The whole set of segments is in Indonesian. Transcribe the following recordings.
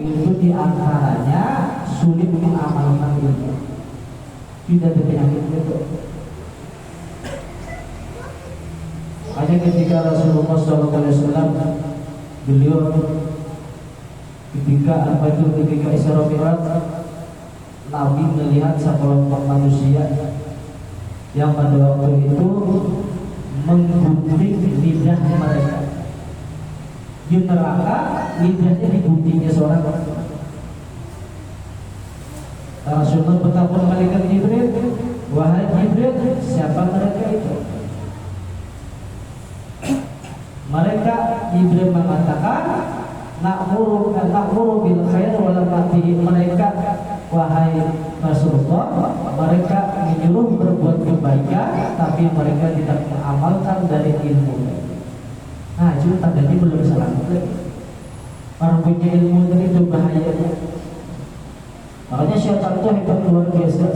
itu diantaranya sulit mengamalkan ilmu. Tidak ada penyakit itu. Hanya ketika Rasulullah SAW beliau ketika Isra Mi'raj, Nabi melihat sekelompok manusia yang pada waktu itu menggunting lidah mereka di neraka. Lidahnya diguntingnya seorang. Rasulullah bertanya malaikat Jibril, wahai Jibril, siapa mereka itu? Mereka Jibril mengatakan, na'muru bil khair wa lam na'tihi. Mereka, wahai Rasulullah, mereka menyuruh berbuat kebaikan, tapi mereka tidak mengamalkan dari ilmu. Nah, itu tandanya belum salah. Orang punya ilmu itu bahayanya. Makanya syaitan itu hebat luar biasa.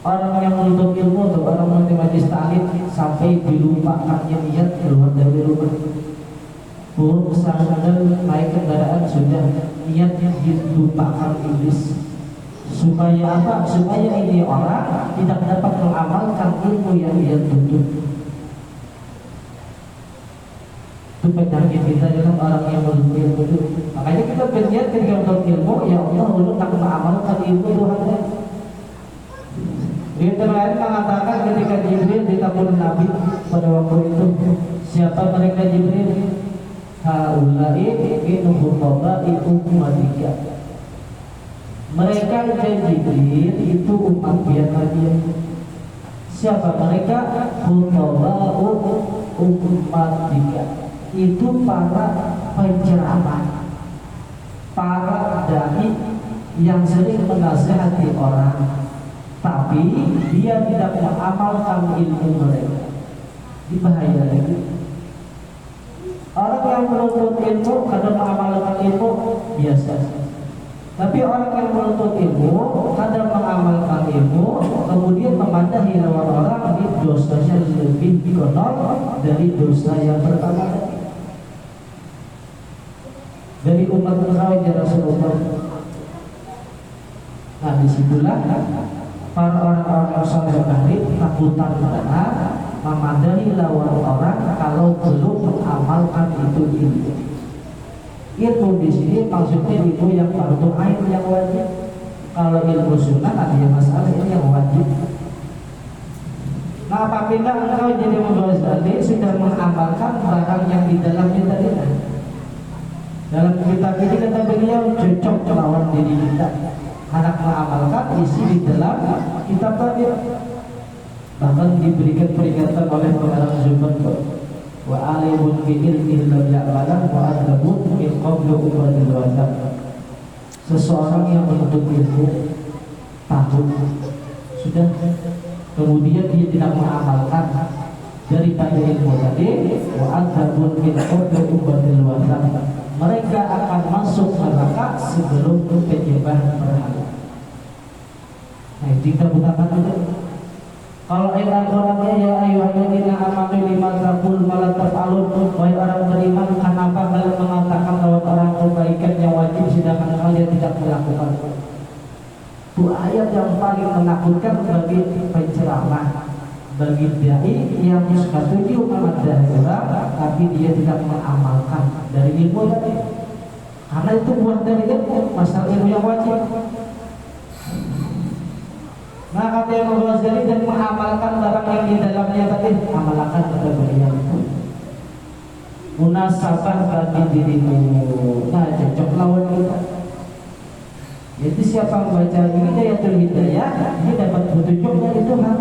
Orang yang menuntut ilmu atau orang menuntut majlis ta'lim sampai dilupakannya niat keluar dari rumah. Buruk sandal naik kendaraan sudah niatnya dilupakan iblis. Supaya apa? Supaya ini orang tidak dapat mengamalkan ilmu yang dia tuntut. Itu penyakit kita dalam orang yang menuntut ilmu itu. Makanya kita berniat ketika menuntut ilmu, ya Allah, untuk tak mengamalkan ilmu Tuhan. Di lain mengatakan ketika Jibril ditabur Nabi pada waktu itu, siapa mereka Jibril? Haulai minhum itu umatika. Mereka Jibril itu umat biasa dia. Siapa mereka? Khutbah umatika. Itu para penceramah, para dai yang sering menasihati orang, tapi dia tidak mengamalkan ilmu mereka. Dibahaya lagi. Orang yang menuntut ilmu kadang mengamalkan ilmu biasa. Tapi orang yang menuntut ilmu kadang mengamalkan ilmu, kemudian memadahi lawan orang, di dosanya lebih dikonol dari dosa yang pertama dari umat Muhammad Rasulullah. Nah, disitulah para orang-orang saleh tadi takutan benar memadahi lawan orang kalau belum mengamalkan itu ilmu. Ilmu di sini maksudnya ilmu yang fardu ain, yang wajib. Kalau ilmu sunnah ada masalah, ini yang wajib. Nah, apabila engkau jadi mubazir sudah mengamalkan barang yang di dalamnya tadi. Dalam kitab ini kata beliau cocok lawan diri kita. Anak mengamalkan isi di dalam kitab tadi. Bahkan diberikan peringatan oleh pengarang Zubair, wa alimun bi ilmihi lam ya'lamu wa adabun min qablu ubadil wajab. Seseorang yang menuntut ilmu tahu sudah, kemudian dia tidak mengamalkan daripada ilmu tadi, wa adabun min qablu ubadil wajab. Mereka akan masuk neraka sebelum penyembah berhala. Nah, jika bukan itu. Kalau ayat Al-Qur'annya ya ayyuhalladzina amanu lima taqul ma la taf'alun, wahai orang beriman, kenapa kalian mengatakan bahwa orang kebaikan yang wajib sedangkan kalian tidak melakukan? Itu ayat yang paling menakutkan bagi penceramah, bagi dai yang setuju memadahi orang tapi dia tidak mengamalkan dari ilmu tadi. Karena itu buat dari ilmu, masalah ilmu yang wajib. Nah, kata Imam Ghazali, dan mengamalkan barang yang di dalamnya tadi, amalkan kata beliau itu munasabah bagi dirimu. Nah, cocok lawan kita. Jadi siapa membaca ini Hidayatul Hidayah, ini dapat petunjuknya itu kan.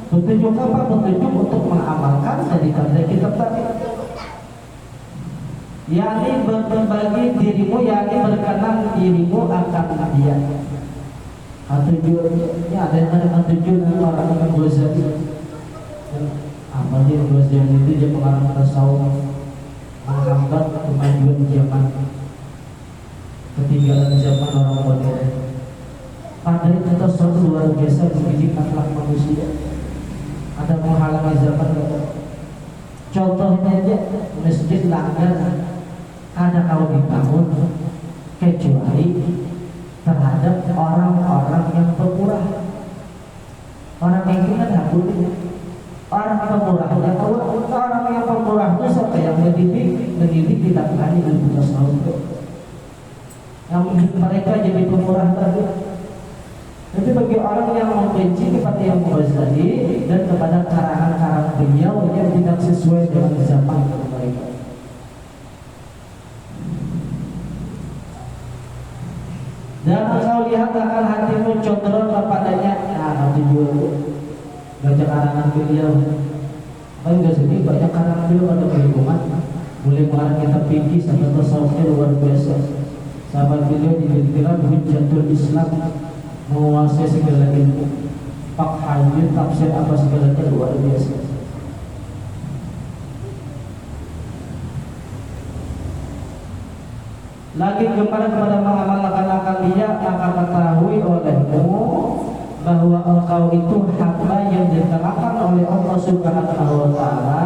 Petunjuk apa? Petunjuk untuk mengamalkan dari kata kitab tadi. Yakni berbagi dirimu, yakni berkenan dirimu akan dia. Tujuannya ada tujuan orang yang Ghazali. Apa dia Ghazali itu dia pengarang tasawuf, menghambat kemajuan zaman, ketinggalan zaman orang modern. Padahal itu tasawuf luar biasa mendidik akhlak manusia. Ada menghalangi zaman. Contohnya aja masjid langgar, ada kalau dibangun kecuali terhadap orang-orang yang pemurah. Orang yang kita dapur orang pemurah yang tahu orang yang pemurah itu siapa yang mendidik tidak hanya ilmu tasawuf. Yang mereka jadi pemurah tadi. Tapi bagi orang yang membenci kepada yang Ghazali dan kepada karangan-karangan beliau yang tidak sesuai dengan zaman mereka. Dan engkau lihat akan hatimu condong kepadanya. Nanti juga baca karangan beliau. Kan gak sedih banyak karangan beliau pada kehidupan. Mulai mengarang kitab fikih sampai tasawufnya luar biasa. Sahabat beliau dikira hujjatul Islam, menguasai segala ilmu. Pak Hajir tafsir apa segalanya luar biasa. Lagi kepada mengamalkan akal dia, maka ketahui olehmu bahwa engkau itu hamba yang diterangkan oleh Allah Subhanahu wa Ta'ala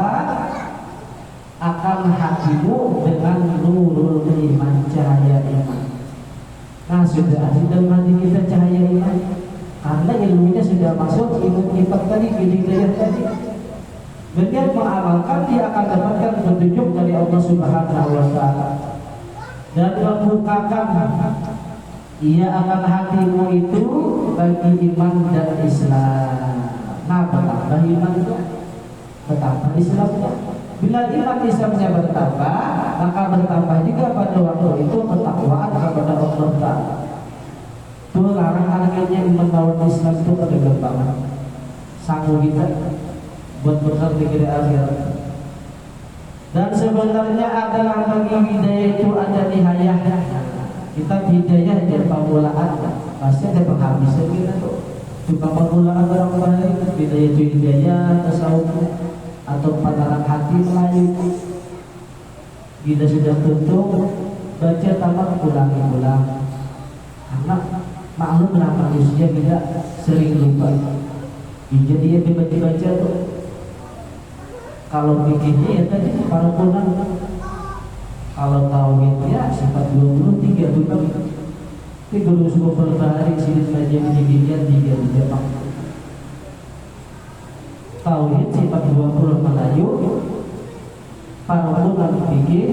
akan hatimu dengan nurul iman, cahaya iman. Nah sudah mati kita cahaya iman, karena ilmunya sudah masuk, ilmu kitab tadi, hidayah tadi. Dengan mengamalkan dia akan dapatkan petunjuk dari Allah Subhanahu wa Ta'ala dan membukakan ia akan hatimu itu bagi iman dan Islam. Nah, bertambah imannya, bertambah Islamnya. Bila iman Islamnya bertambah, maka bertambah juga pada waktu itu ketakwaan kepada Allah Ta'ala. Itu larang-larangnya iman lawan Islam itu pada gampangan. Sanggup kita buat bekerja di akhirat. Dan sebenarnya adalah bagi hidayah itu ada nihayah. Kita hidayah dan permulaan, pasti ada penghabisan kita tuh. Cuma permulaan orang baik, hidayah itu hidayah tasawuf atau pandangan hati Melayu. Kita sudah tutup, baca tamat ulang-ulang. Karena maklumlah manusia kita sering lupa. Jadi dia baca-baca tuh. Kalau bikinnya ya tadi para punan, kalau tauhidnya sifat 23 bukan. Tapi guru suku berbahari sini saja bikinnya 3 di Jepang. Tauhid sifat 20 Melayu, para punan bikin,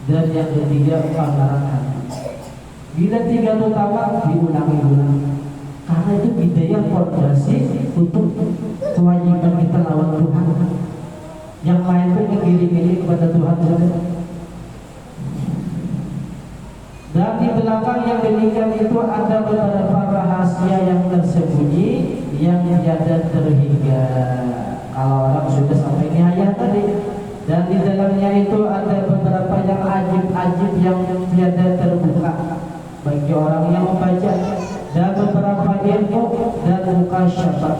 dan yang ketiga pandangan hati. Bila 3 utama diulangi-ulang, karena itu bidaya fondasi untuk kewajiban kita lawan Tuhan. Yang lain itu mengiring-iring kepada Tuhan saja. Dan di belakang yang demikian itu ada beberapa rahasia yang tersembunyi yang tiada terhingga. Kalau orang sudah sampai nihayah tadi, dan di dalamnya itu ada beberapa yang ajib-ajib yang tiada terbuka bagi orang yang membaca, dan beberapa ilmu dan mukasyafat.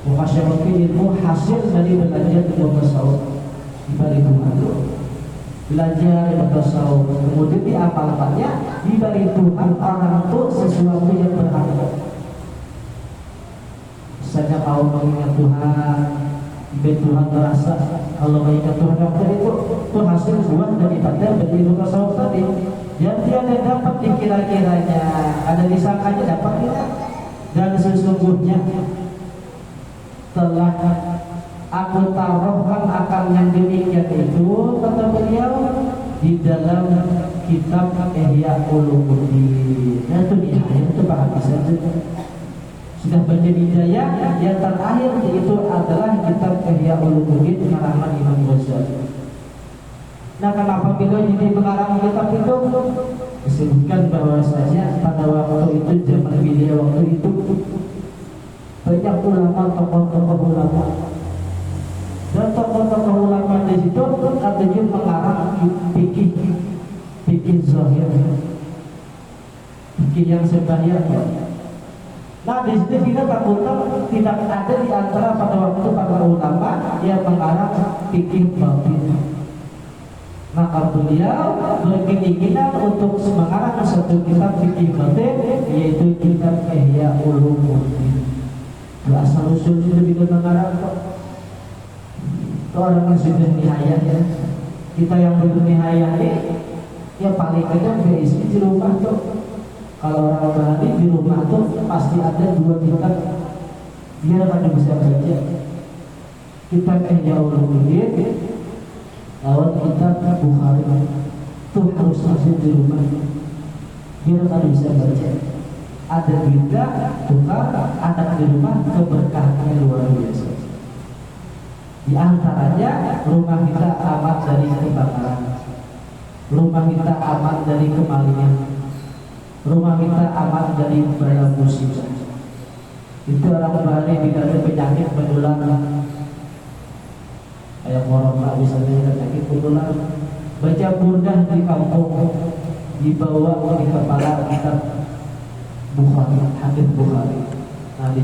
Mukasyafat ilmu hasil dari belajar ilmu tasawuf dibalik Tuhan. Belajar ilmu tasawuf kemudian diamalkannya dibalik Tuhan orang itu sesuatu yang berharga. Misalnya kau mengingat Tuhan, dibalik Tuhan merasa kalau mengingat Tuhan waktu itu hasil buah daripada berilmu tasawuf tadi. Yang tiada dapat dikira-kiranya, ada disangkanya dapat tidak, dan sesungguhnya telah aku taruhkan akan yang demikian itu, kata beliau, di dalam kitab Ihya Ulumuddin. Nah itu nihayah, itu bahagian sudah baca hidayah. Yang terakhir itu adalah kitab Ihya Ulumuddin karangan Imam Ghazali. Nah kenapa beliau jadi mengarang kitab itu? Disebutkan bahwasanya pada waktu itu, zaman beliau waktu itu, banyak ulama, tokoh-tokoh ulama, dan tokoh-tokoh ulama di situ katanya mengarang fikih zahir, fikih yang sembahyang. Nah di situ kita takutkan tidak ada di antara pada waktu para ulama yang mengarang fikih batin. Maka beliau berkeinginan untuk mengarang satu kitab fikih batin, yaitu kitab Ihya Ulumuddin. Asal usulnya lebih mengarang kok. Itu orang yang sudah nihayah ya. Kita yang belum nihayah ini Ya paling kadang BSI di rumah tuh, kalau orang Bali di rumah tuh pasti ada 2 kitab biar kan bisa baca. Kitab Ihya Ulumuddin lawan kitab Bukhari tuh harus masuk di rumah biar kan bisa baca. Ada beda tukar anak di rumah keberkahannya luar biasa. Di antaranya rumah kita aman dari kebakaran, rumah kita aman dari kemalingan, rumah kita aman dari bala musibah. Itu orang Bali bila ada penyakit menular, kayak corona misalnya penyakit menular, baca burdah di kampung, dibawa di kepala kita Bukhari, hadis Bukhari.